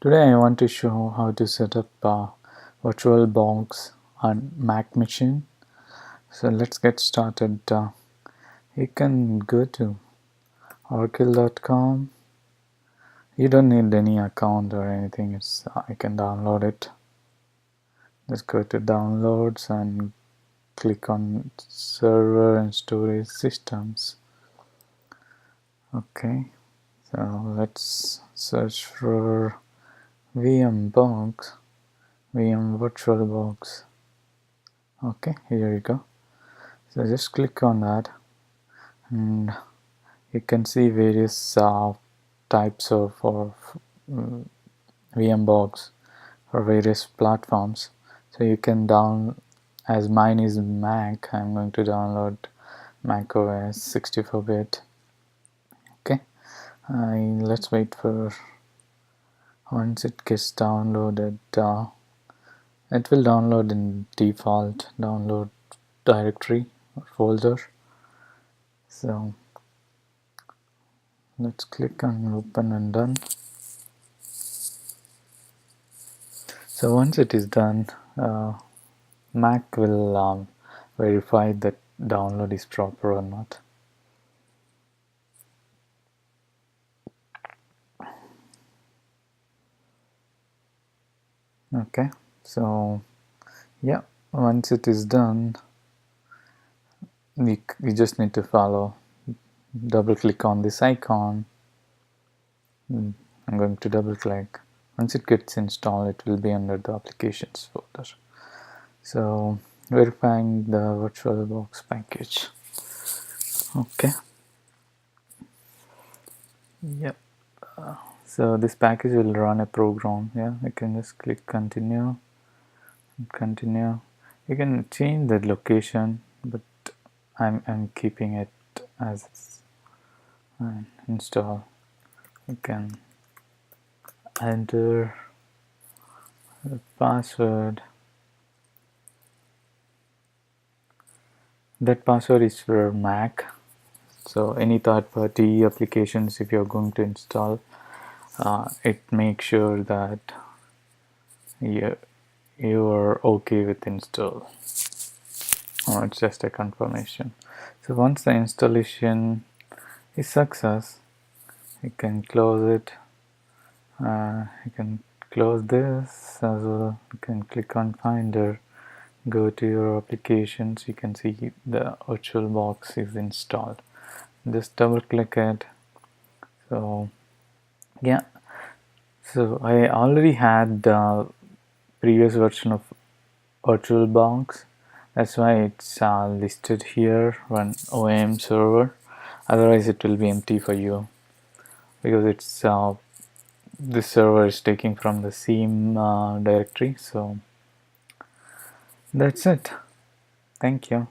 Today I want to show how to set up VirtualBox on Mac machine. So let's get started. You can go to oracle.com. You don't need any account or anything. I can download it. Just go to downloads and click on server and storage systems. Okay, so let's search for VM VirtualBox. Okay, here you go. So just click on that and you can see various types of VMbox for various platforms. So you can as mine is Mac, I'm going to download Mac OS 64-bit. Okay, let's wait for once it gets downloaded. It will download in default download directory or folder. So let's click on open and done. So once it is done, Mac will verify that download is proper or not. Okay, so yeah, once it is done, we just need to double click on this icon. I'm going to double click. Once it gets installed, it will be under the applications folder. So verifying the VirtualBox package. Okay, yep. So this package will run a program. Yeah, I can just click continue. You can change the location, but I'm keeping it as it's install. You can enter the password. That password is for Mac. So any third-party applications, if you're going to install, it makes sure that you are okay with install. It's just a confirmation. So once the installation is success, you can close it. You can close this as well. You can click on Finder, go to your applications. You can see the VirtualBox is installed. Just double click it. So yeah, so I already had the previous version of VirtualBox. That's why it's listed here, run OEM server. Otherwise it will be empty for you, because it's this server is taking from the same directory. So that's it. Thank you.